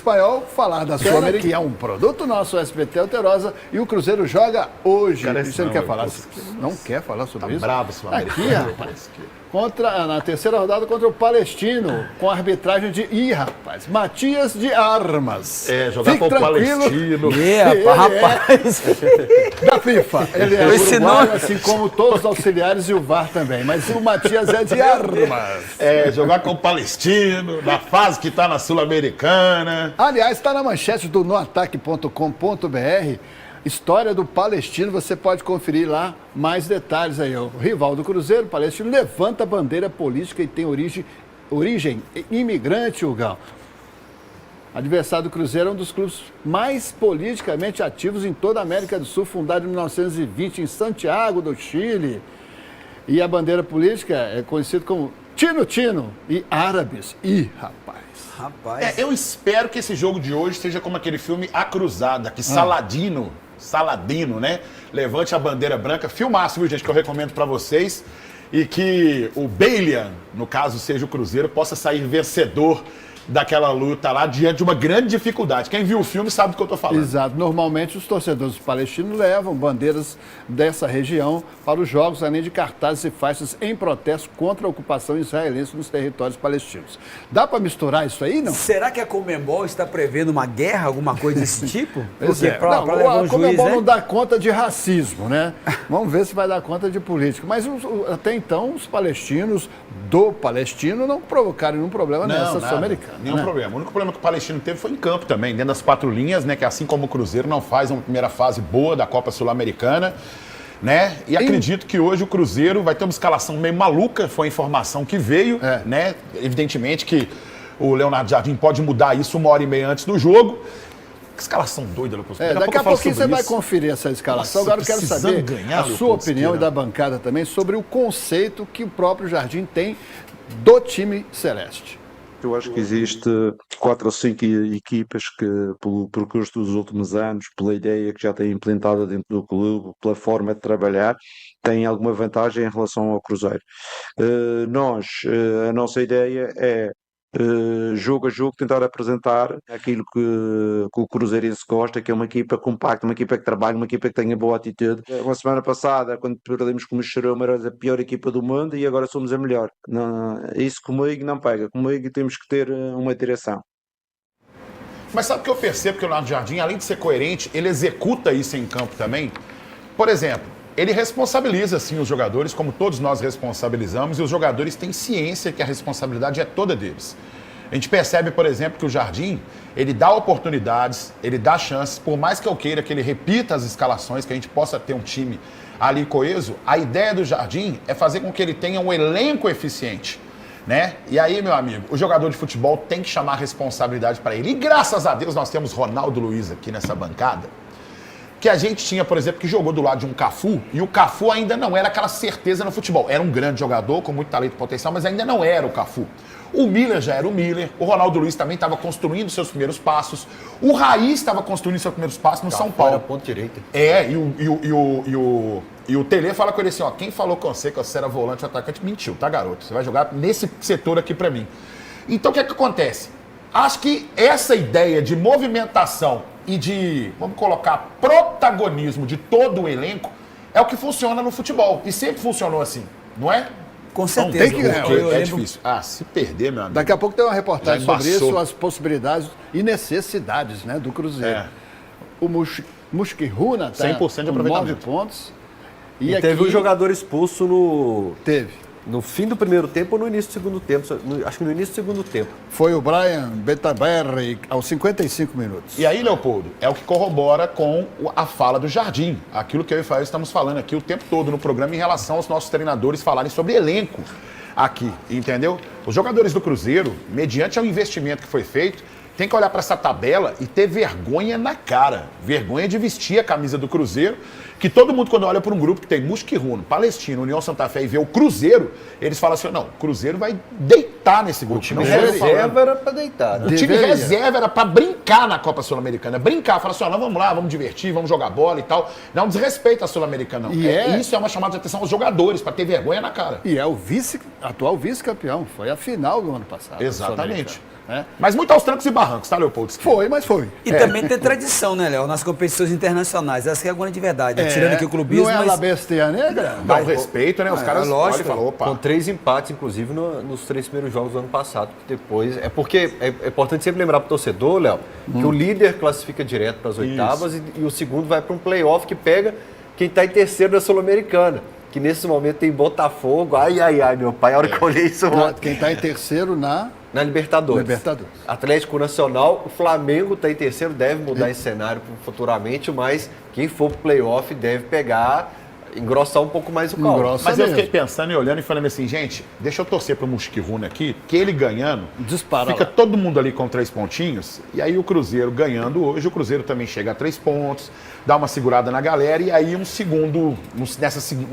espanhol, falar da Sul-Americana, que é um produto nosso, o SBT Alterosa, e o Cruzeiro joga hoje. Você não quer falar? Não quer falar sobre isso? Bravo, Sul-Americano. Aqui, rapaz. Na terceira rodada contra o Palestino, com a arbitragem de, rapaz, Matias de Armas. Jogar Fique com o tranquilo. Palestino. Rapaz. Da FIFA. Ele é uruguaio, assim como todos os auxiliares e o VAR também. Mas o Matias é de Armas. Jogar com o Palestino, na fase que está na Sul-Americana. Aliás, está na manchete do noataque.com.br. História do Palestino, você pode conferir lá mais detalhes aí. O rival do Cruzeiro, o Palestino, levanta a bandeira política e tem origem imigrante, Hugão. Adversário do Cruzeiro é um dos clubes mais politicamente ativos em toda a América do Sul, fundado em 1920 em Santiago do Chile. E a bandeira política é conhecida como Tino-Tino e Árabes. Rapaz. Eu espero que esse jogo de hoje seja como aquele filme A Cruzada, que Saladino, né? Levante a bandeira branca. Filmaço, viu, gente, que eu recomendo pra vocês. E que o Balian, no caso seja o Cruzeiro, possa sair vencedor daquela luta lá diante de uma grande dificuldade. Quem viu o filme sabe do que eu tô falando. Exato. Normalmente os torcedores palestinos levam bandeiras dessa região para os jogos, além de cartazes e faixas em protesto contra a ocupação israelense nos territórios palestinos. Dá para misturar isso aí, não? Será que a Conmebol está prevendo uma guerra, alguma coisa desse tipo? Porque a Conmebol não dá conta de racismo, né? Vamos ver se vai dar conta de política. Mas até então os palestinos do Palestino não provocaram nenhum problema nessa Sul-Americana. Nenhum problema. O único problema que o Palestino teve foi em campo também, dentro das 4 linhas, né? Que assim como o Cruzeiro não faz uma primeira fase boa da Copa Sul-Americana, né? E acredito que hoje o Cruzeiro vai ter uma escalação meio maluca, foi a informação que veio, né? Evidentemente que o Leonardo Jardim pode mudar isso 1h30 antes do jogo. Que escalação doida, Lucas. Daqui a pouquinho você vai conferir essa escalação. Agora eu quero saber a sua opinião e da bancada também sobre o conceito que o próprio Jardim tem do time celeste. Eu acho que existe 4 ou 5 equipas que, pelo percurso dos últimos anos, pela ideia que já têm implantada dentro do clube, pela forma de trabalhar, têm alguma vantagem em relação ao Cruzeiro. A nossa ideia é, jogo a jogo, tentar apresentar aquilo que o Cruzeirense gosta, que é uma equipa compacta, uma equipa que trabalha, uma equipa que tenha boa atitude. Uma semana passada, quando perdemos com o Xeroma, era a pior equipa do mundo e agora somos a melhor. Não, isso comigo não pega. Comigo temos que ter uma direção. Mas sabe o que eu percebo que o Leonardo Jardim, além de ser coerente, ele executa isso em campo também? Por exemplo, ele responsabiliza, sim, os jogadores, como todos nós responsabilizamos, e os jogadores têm ciência que a responsabilidade é toda deles. A gente percebe, por exemplo, que o Jardim, ele dá oportunidades, ele dá chances, por mais que eu queira que ele repita as escalações, que a gente possa ter um time ali coeso, a ideia do Jardim é fazer com que ele tenha um elenco eficiente, né? E aí, meu amigo, o jogador de futebol tem que chamar a responsabilidade para ele. E graças a Deus nós temos Ronaldo Luiz aqui nessa bancada, que a gente tinha, por exemplo, que jogou do lado de um Cafu, e o Cafu ainda não era aquela certeza no futebol. Era um grande jogador, com muito talento e potencial, mas ainda não era o Cafu. O Miller já era o Miller, o Ronaldo Luiz também estava construindo seus primeiros passos, o Raiz estava construindo seus primeiros passos no São Paulo. Era ponto direita. E o Tele fala com ele assim, ó, quem falou com você que você era volante ou atacante, mentiu, tá, garoto? Você vai jogar nesse setor aqui pra mim. Então, o que é que acontece? Acho que essa ideia de movimentação e de, vamos colocar, protagonismo de todo o elenco é o que funciona no futebol. E sempre funcionou assim, não é? Com certeza. Tem que ganhar. É difícil. Se perder, meu amigo. Daqui a pouco tem uma reportagem Já sobre embaçou. isso, as possibilidades e necessidades, né, do Cruzeiro. O Mushkiruna está 100% de com 9 aproveitamento. pontos. E teve um jogador expulso no fim do primeiro tempo ou no início do segundo tempo? Acho que no início do segundo tempo. Foi o Brian Betaberri aos 55 minutos. E aí, Leopoldo, é o que corrobora com a fala do Jardim. Aquilo que eu e o Fael estamos falando aqui o tempo todo no programa em relação aos nossos treinadores falarem sobre elenco aqui, entendeu? Os jogadores do Cruzeiro, mediante o investimento que foi feito, tem que olhar para essa tabela e ter vergonha na cara. Vergonha de vestir a camisa do Cruzeiro, que todo mundo, quando olha para um grupo que tem Mushkiruna, Palestino, União Santa Fé e vê o Cruzeiro, eles falam assim, não, o Cruzeiro vai deitar nesse grupo. O time reserva era para deitar. O time reserva era para brincar na Copa Sul-Americana. Brincar, falar assim, ó, não, vamos lá, vamos divertir, vamos jogar bola e tal. Não desrespeita a Sul-Americana, não. Isso é uma chamada de atenção aos jogadores, para ter vergonha na cara. E é o atual vice-campeão. Foi a final do ano passado. Exatamente. né? Mas muito aos trancos e barrancos, tá, Leopoldo? Foi, mas foi. E também tem tradição, né, Léo? Nas competições internacionais. Essa que é a grande de verdade. Tirando aqui o clubismo, não é mas... a bestia negra? Dá um respeito, né? Os caras lógico. falam, opa. Com 3 empates, inclusive, nos 3 primeiros jogos do ano passado. Que depois. É porque é importante sempre lembrar pro torcedor, Léo, que o líder classifica direto para as oitavas e o segundo vai para um playoff que pega quem está em terceiro da Sul-Americana. Que nesse momento tem Botafogo. Ai, meu pai, a hora que eu olhei isso. Quem está em terceiro na Libertadores. Atlético Nacional, o Flamengo está em terceiro, deve mudar esse cenário futuramente, mas quem for pro playoff deve pegar, engrossar um pouco mais o caldo. Mas eu fiquei pensando e olhando e falando assim, gente, deixa eu torcer pro Muxique Rune aqui, que ele ganhando, fica todo mundo ali com 3 pontinhos, e aí o Cruzeiro ganhando hoje, o Cruzeiro também chega a 3 pontos, dá uma segurada na galera, e aí nesse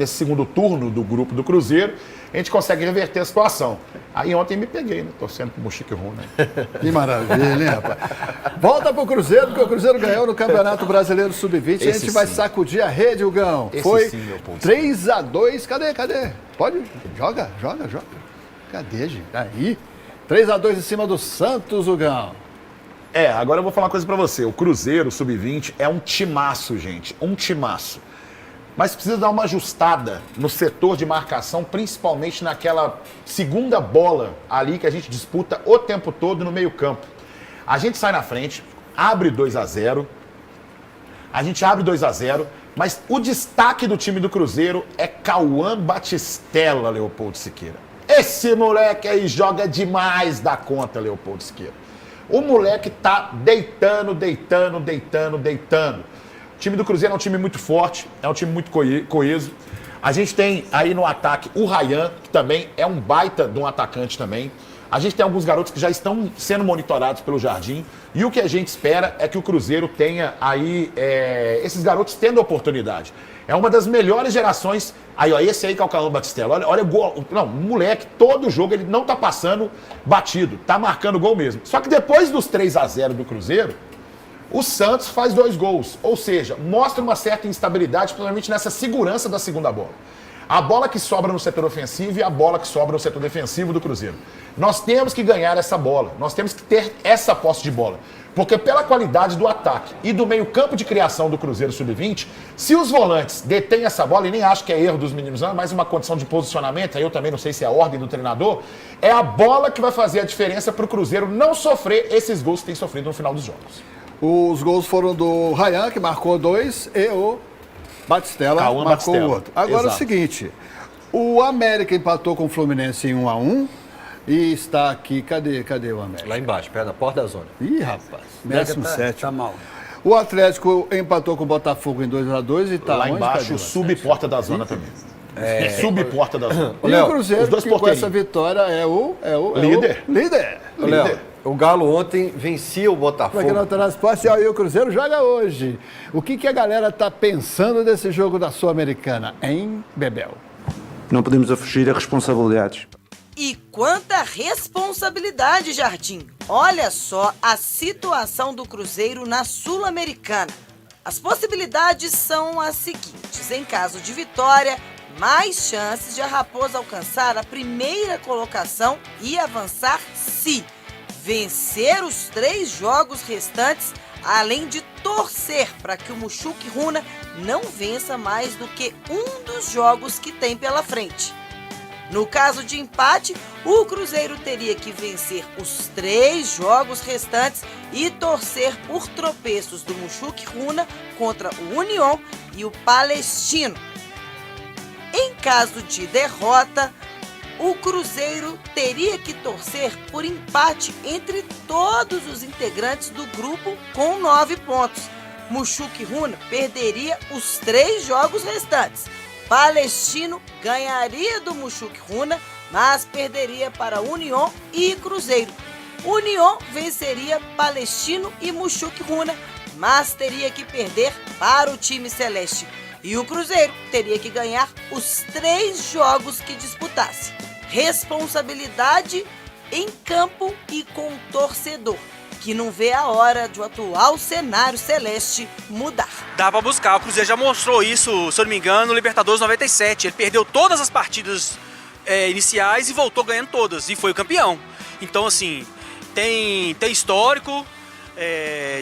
segundo turno do grupo do Cruzeiro, a gente consegue reverter a situação. Aí ontem me peguei, né, torcendo pro Muxique Rune. Que maravilha, hein, rapaz? Volta pro Cruzeiro, porque o Cruzeiro ganhou no Campeonato Brasileiro Sub-20, a gente vai sacudir a rede, Hugão. Foi 3-2, cadê? Pode? Joga. Cadê, gente? Aí. 3-2 em cima do Santos, Hugão. Agora eu vou falar uma coisa pra você. O Cruzeiro Sub-20 é um timaço, gente. Um timaço. Mas precisa dar uma ajustada no setor de marcação, principalmente naquela segunda bola ali que a gente disputa o tempo todo no meio-campo. A gente sai na frente, abre 2-0. A gente abre 2-0. Mas o destaque do time do Cruzeiro é Cauã Batistella, Leopoldo Siqueira. Esse moleque aí joga demais da conta, Leopoldo Siqueira. O moleque tá deitando. O time do Cruzeiro é um time muito forte, é um time muito coeso. A gente tem aí no ataque o Ryan, que também é um baita de um atacante também. A gente tem alguns garotos que já estão sendo monitorados pelo Jardim. E o que a gente espera é que o Cruzeiro tenha aí esses garotos tendo oportunidade. É uma das melhores gerações. Aí, ó, esse aí que é o Cauã Batistella. Olha o gol. Não, moleque, todo jogo ele não tá passando batido, tá marcando gol mesmo. Só que depois dos 3-0 do Cruzeiro, o Santos faz 2 gols. Ou seja, mostra uma certa instabilidade, principalmente nessa segurança da segunda bola. A bola que sobra no setor ofensivo e a bola que sobra no setor defensivo do Cruzeiro. Nós temos que ganhar essa bola. Nós temos que ter essa posse de bola. Porque pela qualidade do ataque e do meio-campo de criação do Cruzeiro Sub-20, se os volantes detêm essa bola, e nem acho que é erro dos meninos, não, é mais uma condição de posicionamento, aí eu também não sei se é a ordem do treinador, é a bola que vai fazer a diferença para o Cruzeiro não sofrer esses gols que tem sofrido no final dos jogos. Os gols foram do Ryan, que marcou 2, e o Batistella marcou o outro. Agora é o seguinte, o América empatou com o Fluminense em 1-1 e está aqui, cadê o América? Lá embaixo, perto da porta da zona. Ih, rapaz, 17º. Tá mal. O Atlético empatou com o Botafogo em 2-2 e tá lá onde? embaixo, sub-porta da zona também. Sub-porta da zona. E o Cruzeiro, que com essa vitória é o líder. Léo, o Galo ontem vencia o Botafogo. Aqui no Transporte, e o Cruzeiro joga hoje. O que a galera tá pensando desse jogo da Sul-Americana, hein, Bebel? Não podemos fugir a responsabilidades. E quanta responsabilidade, Jardim! Olha só a situação do Cruzeiro na Sul-Americana. As possibilidades são as seguintes. Em caso de vitória, mais chances de a Raposa alcançar a primeira colocação e avançar se vencer os 3 jogos restantes, além de torcer para que o Muxuque Runa não vença mais do que um dos jogos que tem pela frente. No caso de empate, o Cruzeiro teria que vencer os 3 jogos restantes e torcer por tropeços do Muxuque Runa contra o União e o Palestino. Em caso de derrota, o Cruzeiro teria que torcer por empate entre todos os integrantes do grupo com 9 pontos. Muxuque Runa perderia os 3 jogos restantes. Palestino ganharia do Muxuque Runa, mas perderia para União e Cruzeiro. União venceria Palestino e Muxuque Runa, mas teria que perder para o time celeste. E o Cruzeiro teria que ganhar os 3 jogos que disputasse. Responsabilidade em campo e com o torcedor, que não vê a hora de o atual cenário celeste mudar. Dá pra buscar, o Cruzeiro já mostrou isso, se eu não me engano, no Libertadores 97. Ele perdeu todas as partidas iniciais e voltou ganhando todas, e foi o campeão. Então, assim, tem histórico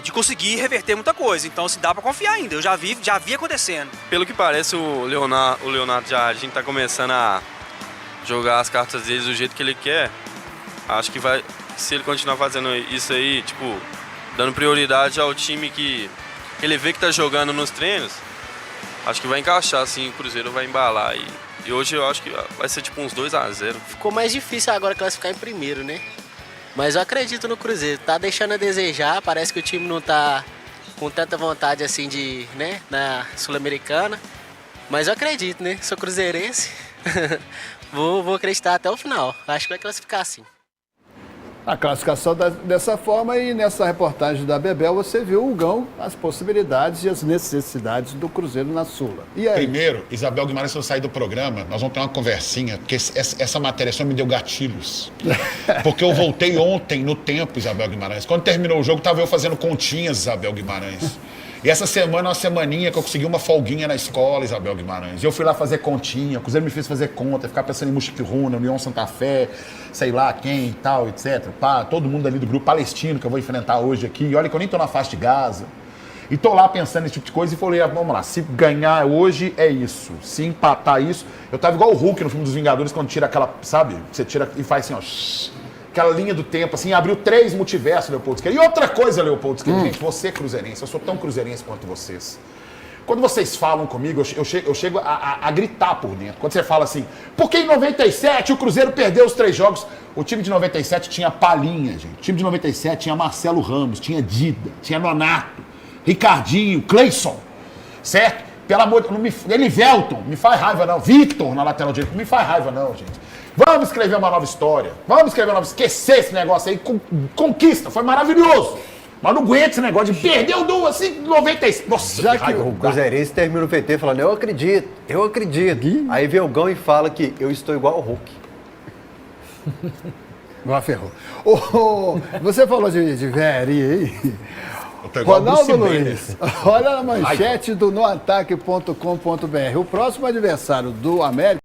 de conseguir reverter muita coisa. Então, assim, dá pra confiar ainda. Eu já vi acontecendo. Pelo que parece, o Leonardo Jardim tá começando a jogar as cartas dele do jeito que ele quer. Acho que vai, se ele continuar fazendo isso aí, tipo, dando prioridade ao time que ele vê que tá jogando nos treinos, acho que vai encaixar, assim, o Cruzeiro vai embalar. E hoje eu acho que vai ser tipo uns 2-0. Ficou mais difícil agora classificar em primeiro, né? Mas eu acredito no Cruzeiro. Tá deixando a desejar, parece que o time não tá com tanta vontade assim de, né, na Sul-Americana. Mas eu acredito, né? Sou cruzeirense. vou acreditar até o final. Acho que vai classificar sim. A classificação dessa forma, e nessa reportagem da Bebel você viu, Hugão, as possibilidades e as necessidades do Cruzeiro na Sula. E aí? Primeiro, Isabel Guimarães, se eu sair do programa, nós vamos ter uma conversinha, porque essa matéria só me deu gatilhos. Porque eu voltei ontem no tempo, Isabel Guimarães. Quando terminou o jogo, estava eu fazendo continhas, Isabel Guimarães. E essa semana é uma semaninha que eu consegui uma folguinha na escola, Isabel Guimarães. E eu fui lá fazer continha, o Cruzeiro me fez fazer conta, ficar pensando em Muxiquiruna, União Santa Fé, sei lá quem e tal, etc. Pá, todo mundo ali do grupo palestino que eu vou enfrentar hoje aqui. E olha que eu nem tô na faixa de Gaza. E tô lá pensando nesse tipo de coisa e falei, vamos lá, se ganhar hoje é isso. Se empatar isso... Eu tava igual o Hulk no filme dos Vingadores, quando tira aquela, sabe? Você tira e faz assim, ó... Aquela linha do tempo, assim, abriu 3 multiversos, Leopoldo Siqueira. E outra coisa, Leopoldo Siqueira, gente, você é cruzeirense, eu sou tão cruzeirense quanto vocês. Quando vocês falam comigo, eu chego a gritar por dentro. Quando você fala assim, porque em 97 o Cruzeiro perdeu os 3 jogos. O time de 97 tinha Palinha, gente. O time de 97 tinha Marcelo Ramos, tinha Dida, tinha Nonato, Ricardinho, Cleison, certo? Pelo amor de Deus, Elivelton, me faz raiva não. Vitor na lateral direita, não me faz raiva não, gente. Vamos escrever uma nova história. Vamos escrever uma nova... Esquecer esse negócio aí. Conquista. Foi maravilhoso. Mas não aguento esse negócio de perder o do assim, 96. Nossa, já que o Cruzeirense termina o PT falando, eu acredito. Aí vem o Gão e fala que eu estou igual ao Hulk. Igual a Ferro. Você falou de Veri aí. Ronaldo Luiz, olha a manchete do noataque.com.br. O próximo adversário do América